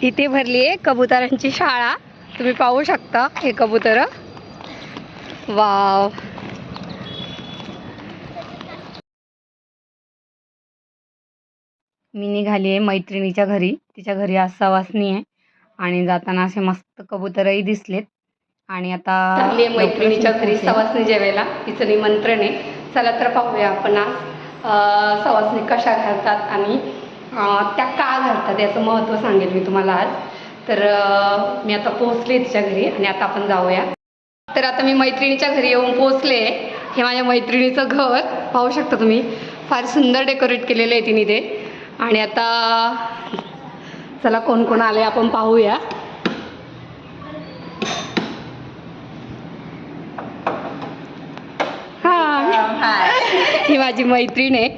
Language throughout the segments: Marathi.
इथे भरली आहे कबुतरांची शाळा. तुम्ही पाहू शकता हे कबूतर. वाव. मी निघाली आहे मैत्रिणीच्या घरी. तिच्या घरी आज सवासणी आहे आणि जाताना असे मस्त कबूतरही दिसलेत. आणि आता मैत्रिणीच्या घरी सवासणी जेवायला तिचं निमंत्रण आहे. चला तर पाहूया आपण आज सवासणी कशा घालतात आणि त्या का घालतात याचं महत्त्व सांगेल मी तुम्हाला आज. तर मी आता पोहोचले तिच्या घरी आणि आता आपण जाऊया. तर आता मी मैत्रिणीच्या घरी येऊन पोहोचले. हे माझ्या मैत्रिणीचं घर पाहू शकता तुम्ही. फार सुंदर डेकोरेट केलेलं आहे तिने ते. आणि आता चला कोण कोण आले आपण पाहूया. हाय. ही माझी मैत्रीण आहे.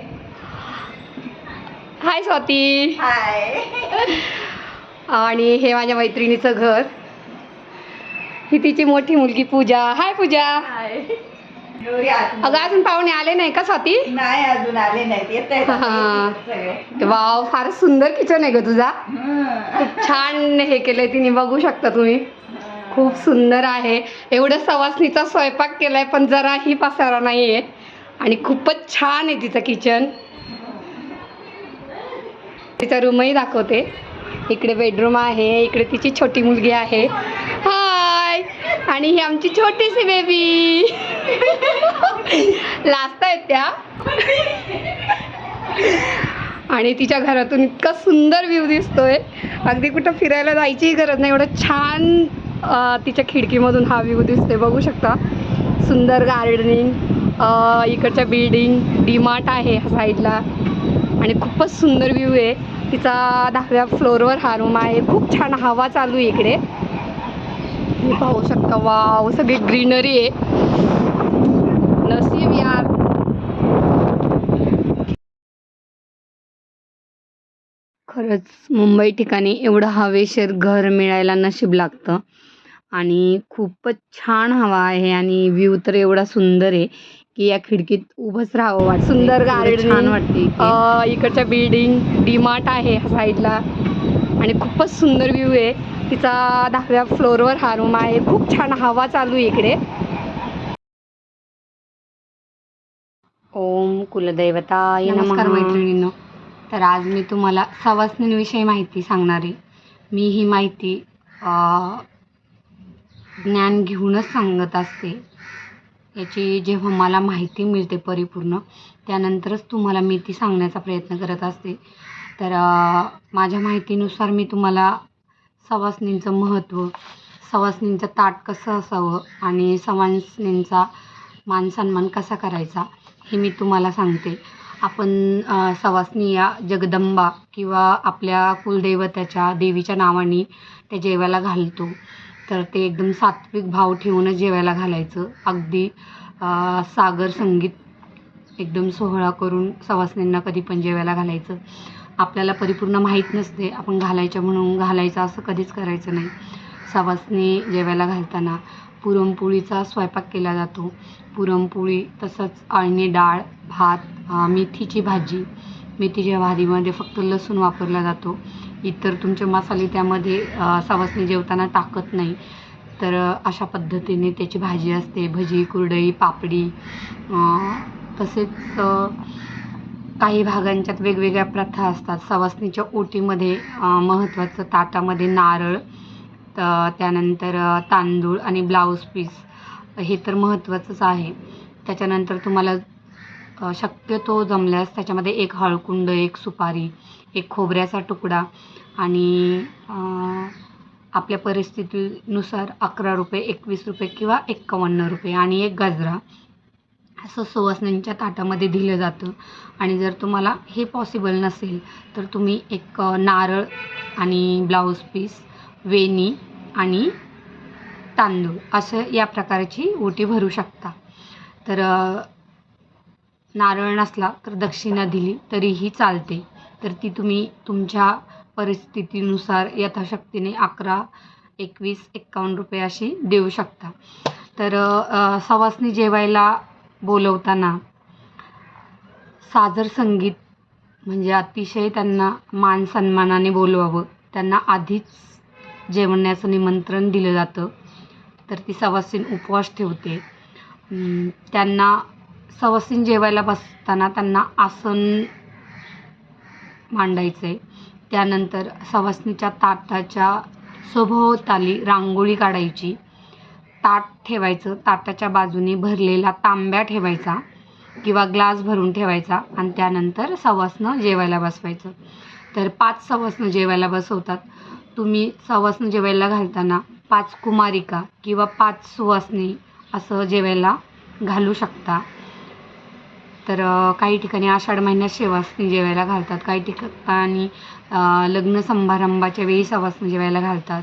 हाय स्वाती. हाय. आणि हे माझ्या मैत्रिणीचं घर. ही तिची मोठी मुलगी पूजा. हाय पूजा. हाय. अगं अजून पाहुणे आले नाही का स्वाती? नाही अजून आले नाहीत. येत वाव, फार सुंदर किचन आहे ग तुझा. खूप छान हे केलंय तिने, बघू शकता तुम्ही. खूप सुंदर आहे. एवढं सवासणीचा स्वयंपाक केलाय पण जराही पसारा नाहीये आणि खूपच छान आहे तिचं किचन. तिचा रूमही दाखवते. इकडे बेडरूम आहे. इकडे तिची छोटी मुलगी आहे. हाय. आणि ही आमची छोटीशी बेबी. लाजत आहेत त्या. आणि तिच्या घरातून इतका सुंदर व्ह्यू दिसतोय. अगदी कुठं फिरायला जायचीही गरज नाही. एवढं छान तिच्या खिडकीमधून हा व्ह्यू दिसतोय, बघू शकता. सुंदर गार्डनिंग, इकडच्या बिल्डिंग, डीमार्ट आहे ह्या साईडला आणि खूपच सुंदर व्ह्यू आहे. तिचा 10व्या फ्लोअरवर हा रूम आहे. खूप छान हवा चालू आहे इकडे, तुम्ही पाहू शकता. वाव, सगळी ग्रीनरी आहे. नसीब यार. खरंच मुंबई ठिकाणी एवढं हवेशीर घर मिळायला नशीब लागतं. आणि खूपच छान हवा आहे आणि व्ह्यू तर एवढा सुंदर आहे की या खिडकीत उभंच राहावं वाटतं. सुंदर गार्डन छान वाटते. इकडच्या बिल्डिंग, डीमार्ट आहे ह्या साईडला आणि खूपच सुंदर व्ह्यू आहे. तिचा 10व्या फ्लोअरवर हा रूम आहे. खूप छान हवा चालू आहे इकडे. ओम कुलदैवताय नमः. नमस्कार मैत्रिणींनो. तर आज मी तुम्हाला सवासणींविषयी माहिती सांगणार आहे. मी ही माहिती ज्ञान घेऊनच सांगत असते. याची जेव्हा मला माहिती मिळते परिपूर्ण, त्यानंतरच तुम्हाला मी ती सांगण्याचा प्रयत्न करत असते. तर माझ्या माहितीनुसार मी तुम्हाला सवासणींचं महत्त्व, सवासणींचं ताट कसं असावं आणि सवासणींचा मानसन्मान कसा करायचा हे मी तुम्हाला सांगते. आपण सवासणी या जगदंबा किंवा आपल्या कुलदैवताच्या देवीच्या नावाने त्या जेवायला घालतो. तर ते एकदम सात्विक भाव ठेवूनच जेवायला घालायचं. अगदी सागर संगीत एकदम सोहळा करून सवासणींना कधी पण जेवायला घालायचं. आपल्याला परिपूर्ण माहीत नसते, आपण घालायचं म्हणून घालायचं असं कधीच करायचं नाही. सवासणी जेवायला घालताना पुरणपोळीचा स्वयंपाक केला जातो. पुरणपोळी, तसंच अळणी डाळ, भात, मेथीची भाजी. मेथीच्या भाजीमध्ये फक्त लसूण वापरला जातो. इतर तुमचे मसाले त्यामध्ये सवासणी जेवताना टाकत नाही. तर अशा पद्धतीने त्याची भाजी असते. भजी, कुरडई, पापडी. तसेच काही भागांच्यात वेगवेगळ्या प्रथा असतात. सवासणीच्या ओटीमध्ये महत्त्वाचं ताटामध्ये नारळ, त्यानंतर तांदूळ आणि ब्लाऊज पीस हे तर महत्त्वाचंच आहे. त्याच्यानंतर तुम्हाला शक्यतो जमल्यास त्याच्यामध्ये एक हळकुंड, एक सुपारी, एक खोबऱ्याचा तुकडा आणि आपल्या परिस्थितीनुसार 11 रुपये, 21 रुपये किंवा 51 रुपये आणि एक गजरा असं सवासणींच्या ताटामध्ये दिलं जातं. आणि जर तुम्हाला हे पॉसिबल नसेल तर तुम्ही एक नारळ आणि ब्लाऊज पीस, वेणी आणि तांदूळ असं या प्रकारची ओटी भरू शकता. तर नारळ नसला तर दक्षिणा दिली तरीही चालते. तर ती तुम्ही तुमच्या परिस्थितीनुसार यथाशक्तीने 11, 21, 51 रुपये अशी देऊ शकता. तर सवासणी जेवायला बोलवताना सादर संगीत म्हणजे अतिशय त्यांना मान सन्मानाने बोलवावं त्यांना आधीच जेवण्याचं निमंत्रण दिलं जातं. तर ती सवासीण उपवास ठेवते. त्यांना सवासीण जेवायला बसताना त्यांना आसन मांडायचं आहे. त्यानंतर सवासणीच्या ताटाच्या सभोवताली रांगोळी काढायची. ताट ठेवायचं, ताटाच्या बाजूने भरलेला तांब्या ठेवायचा किंवा ग्लास भरून ठेवायचा आणि त्यानंतर सवासणं जेवायला बसवायचं. तर 5 सवासणं जेवायला बसवतात. तुम्ही सवासणं जेवायला घालताना 5 कुमारिका किंवा 5 सुवासिनी असं जेवायला घालू शकता. तर काही ठिकाणी आषाढ महिन्यात सवासणी जेवायला घालतात, काही ठिकाणी लग्न समारंभाच्या वेळी सवासणी जेवायला घालतात.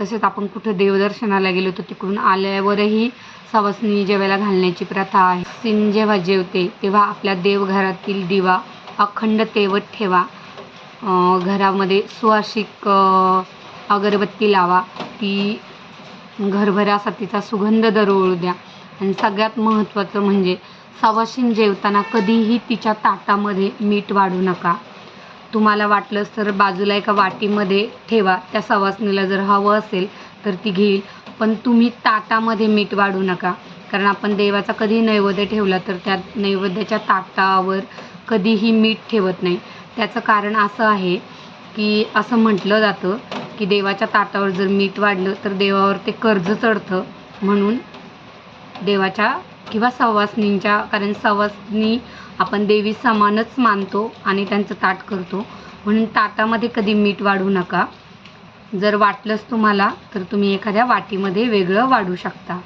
तसेच आपण कुठं देवदर्शनाला गेलो तर तिकडून आल्यावरही सवासणी जेवायला घालण्याची प्रथा आहे. सवासीण जेव्हा जेवते तेव्हा आपल्या देवघरातील दिवा अखंड तेवत ठेवा. घरामध्ये सुवासिक अगरबत्ती लावा, ती घरभराचा तिचा सुगंध दरवळू द्या. आणि सगळ्यात महत्त्वाचं म्हणजे सवासीण जेवताना कधीही तिच्या ताटामध्ये मीठ वाढू नका. तुम्हाला वाटलंच तर बाजूला एका वाटीमध्ये ठेवा, त्या सवासणीला जर हवं असेल तर ती घेईल, पण तुम्ही ताटामध्ये मीठ वाढू नका. कारण आपण देवाचा कधी नैवेद्य ठेवला तर त्या नैवेद्याच्या ताटावर कधीही मीठ ठेवत नाही. त्याचं कारण असं आहे की असं म्हटलं जातं की देवाच्या ताटावर जर मीठ वाढलं तर देवावर ते कर्ज चढतं. म्हणून देवाच्या किंवा सवासणींच्या, कारण सवासणी आपण देवी समानच मानतो आणि त्यांचं ताट करतो, म्हणून ताटामध्ये कधी मीठ वाढू नका. जर वाटलंच तुम्हाला तर तुम्ही एखाद्या वाटीमध्ये वेगळं वाढू शकता.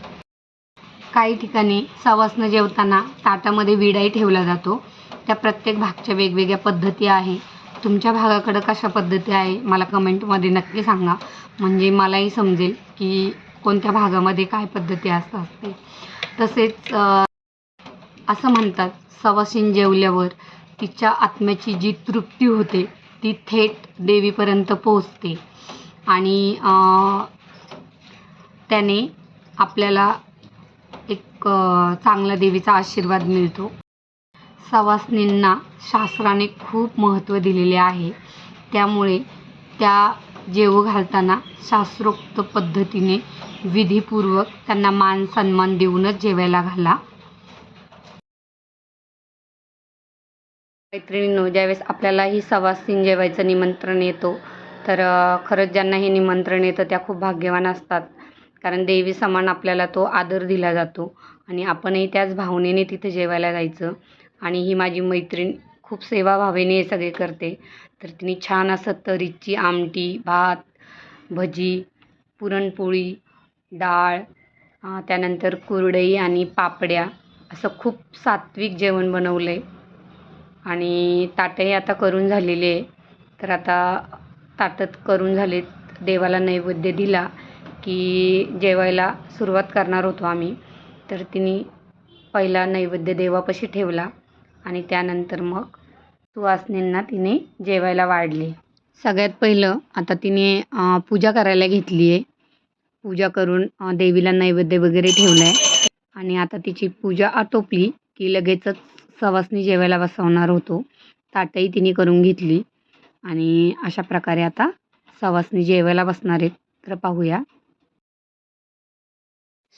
काही ठिकाणी सवासणं जेवताना ताटामध्ये विडाही ठेवला जातो. त्या प्रत्येक भागच्या वेगवेगळ्या पद्धती आहे. तुमच्या भागाकडं कशा पद्धती आहे मला कमेंटमध्ये नक्की सांगा, म्हणजे मलाही समजेल की कोणत्या भागामध्ये काय पद्धती असतात ते. तसेच असं म्हणतात सवासीण जेवल्यावर तिच्या आत्म्याची जी तृप्ती होते ती थेट देवीपर्यंत पोहोचते आणि त्याने आपल्याला एक चांगला देवीचा आशीर्वाद मिळतो. सवासणींना शास्त्राने खूप महत्त्व दिलेले आहे, त्यामुळे त्या जेवू घालताना शास्त्रोक्त पद्धतीने विधीपूर्वक त्यांना मान सन्मान देऊनच जेवायला घाला. मैत्रिणींनो, ज्यावेळेस आपल्यालाही सवासीण जेवायचं निमंत्रण येतो तर खरंच ज्यांना हे निमंत्रण येतं त्या खूप भाग्यवान असतात. कारण देवी समान आपल्याला तो आदर दिला जातो आणि आपणही त्याच भावनेने तिथे जेवायला जायचं. आणि ही माझी मैत्रीण खूप सेवाभावाने हे सगळे करते. तर तिने छान असं तरीची आमटी, भात, भजी, पुरणपोळी, डाळ, त्यानंतर कुरडई आणि पापड्या असं खूप सात्विक जेवण बनवलं आहे. आणि ताटही आता करून झालेले आहे. तर आता ताटत करून झालेत, देवाला नैवेद्य दिला की जेवायला सुरुवात करणार होतो आम्ही. तर तिने पहिला नैवेद्य देवापाशी ठेवला आणि त्यानंतर मग सुवासिनींना तिने जेवायला वाढले. सगळ्यात पहिलं आता तिने पूजा करायला घेतली आहे. पूजा करून देवीला नैवेद्य वगैरे ठेवला आहे आणि आता तिची पूजा आटोपली की लगेचच सवासणी जेवायला बसवणार होतो. ताटही तिने करून घेतली आणि अशा प्रकारे आता सवासणी जेवायला बसणार आहेत. तर पाहूया.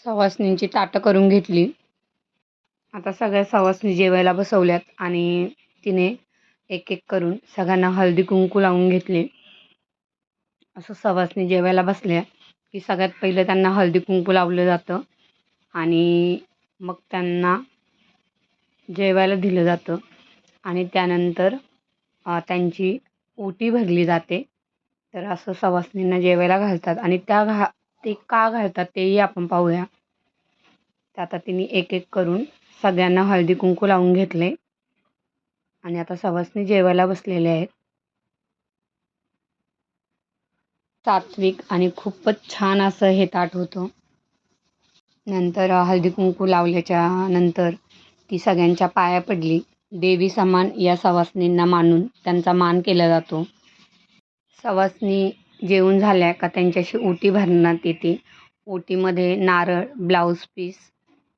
सवासणींची ताटं करून घेतली. आता सगळ्या सवासणी जेवायला बसवल्यात आणि तिने एक एक करून सगळ्यांना हळदी कुंकू लावून घेतले. असं सवासणी जेवायला बसल्या की सगळ्यात पहिलं त्यांना हळदी कुंकू लावलं जातं आणि मग त्यांना जेवायला दिलं जातं आणि त्यानंतर त्यांची ओटी भरली जाते. तर असं सवासणींना जेवायला घालतात आणि ते का घालतात तेही आपण पाहूया. तर आता तिने एक एक करून सगळ्यांना हळदी कुंकू लावून घेतले आणि आता सवासणी जेवायला बसलेले आहेत. सात्विक आणि खूपच छान असं हे ताट होतं. नंतर हळदी कुंकू लावल्याच्या नंतर ती सगळ्यांच्या पाया पडली. देवी समान या सवासणींना मानून त्यांचा मान केला जातो. सवासणी जेवून झाल्या का त्यांच्याशी ओटी भरण्यात येते. ओटीमध्ये नारळ, ब्लाऊज पीस,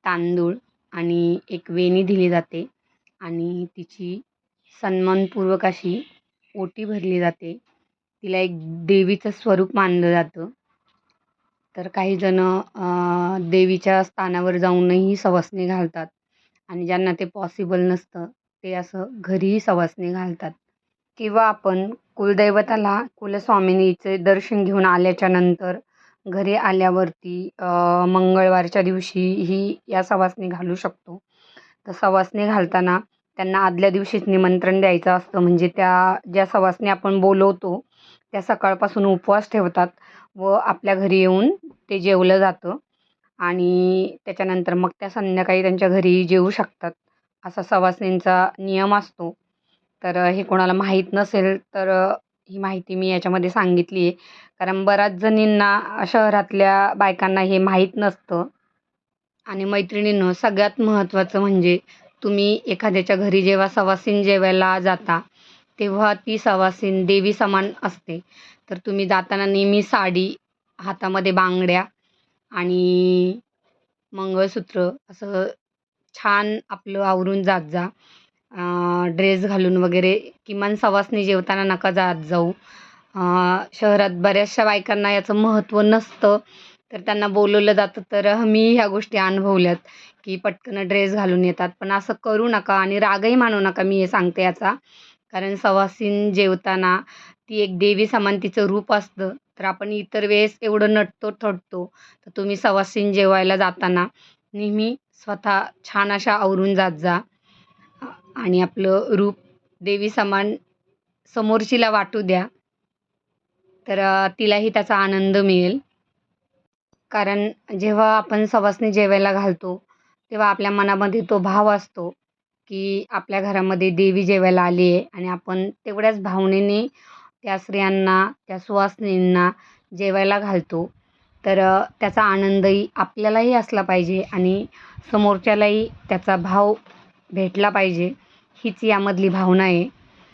तांदूळ आणि एक वेणी दिली जाते आणि तिची सन्मानपूर्वक अशी ओटी भरली जाते. तिला एक देवीचं स्वरूप मानलं जातं. तर काही जण देवीच्या स्थानावर जाऊनही सवासणी घालतात आणि ज्यांना ते पॉसिबल नसतं ते असं घरीही सवासणी घालतात. किंवा आपण कुलदैवताला कुलस्वामिनीचे दर्शन घेऊन आल्याच्या नंतर घरी आल्यावरती मंगळवारच्या दिवशी ही या सवासणी घालू शकतो. तर सवासणी घालताना त्यांना आदल्या दिवशीच निमंत्रण द्यायचं असतं. म्हणजे त्या ज्या सवासणी आपण बोलवतो त्या सकाळपासून उपवास ठेवतात व आपल्या घरी येऊन ते जेवलं जातं आणि त्याच्यानंतर मग त्या संध्याकाळी त्यांच्या घरी जेवू शकतात. असा सवासणींचा नियम असतो. तर हे कोणाला माहीत नसेल तर ही माहिती मी याच्यामध्ये सांगितली आहे. कारण बऱ्याच जणींना शहरातल्या बायकांना हे माहीत नसतं. आणि मैत्रिणींनो, सगळ्यात महत्त्वाचं म्हणजे तुम्ही एखाद्याच्या घरी जेव्हा सवासीन जेवायला जाता, तेव्हा ती सवासीन देवी समान असते. तर तुम्ही जाताना नेहमी साडी, हातामध्ये बांगड्या आणि मंगळसूत्र असं छान आपलं आवरून जात जा. ड्रेस घालून वगैरे किमान सवासणी जेवताना नका जात जाऊ. शहरात बऱ्याचशा बायकांना याचं महत्त्व नसतं. तर त्यांना बोलवलं जातं. तर मी ह्या गोष्टी अनुभवल्यात, की पटकन ड्रेस घालून येतात. पण असं करू नका आणि रागही मानू नका मी हे सांगते याचा. कारण सवासीन जेवताना ती एक देवी समान तिचं रूप असतं. तर आपण इतर वेळेस एवढं नटतो-थटतो. तर तुम्ही सवासीन जेवायला जाताना नेहमी स्वतः छान अशा आवरून जात जा आणि आपलं रूप देवी समान समोरचीला वाटू द्या. तर तिलाही त्याचा आनंद मिळेल. कारण जेव्हा आपण सवासणी जेवायला घालतो, तेव्हा आपल्या मनामध्ये तो भाव असतो, की आपल्या घरामध्ये देवी जेवायला आली आहे आणि आपण तेवढ्याच भावनेने त्या स्त्रियांना, त्या सुवासिनींना जेवायला घालतो. तर त्याचा आनंदही आपल्यालाही असला पाहिजे आणि समोरच्यालाही त्याचा भाव भेटला पाहिजे, हीच यामधली भावना आहे.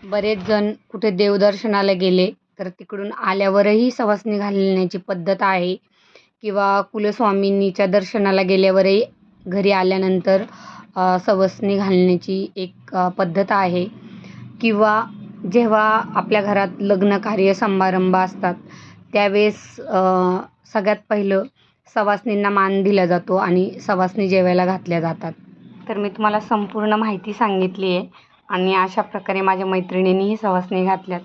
बरेच जण कुठे देवदर्शनाला गेले, तर तिकडून आल्यावरही सवासणी घालण्याची पद्धत आहे. किंवा कुलस्वामिनीच्या दर्शनाला गेल्यावरही घरी आल्यानंतर सवासणी घालण्याची एक पद्धत आहे. किंवा जेव्हा आपल्या घरात लग्न कार्य समारंभ असतात त्यावेळेस सगळ्यात पहिलं सवासणींना मान दिला जातो आणि सवासणी जेवायला घातल्या जातात. तर मी तुम्हाला संपूर्ण माहिती सांगितली आहे आणि अशा प्रकारे माझ्या मैत्रिणींनीही सवासणी घातल्यात.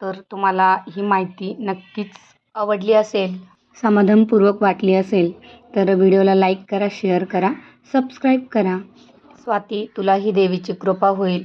तर तुम्हाला ही माहिती नक्कीच आवडली असेल, समाधानपूर्वक वाटली असेल तर व्हिडिओला लाईक करा, शेअर करा, सबस्क्राईब करा. स्वाती, तुला ही देवीची कृपा होईल.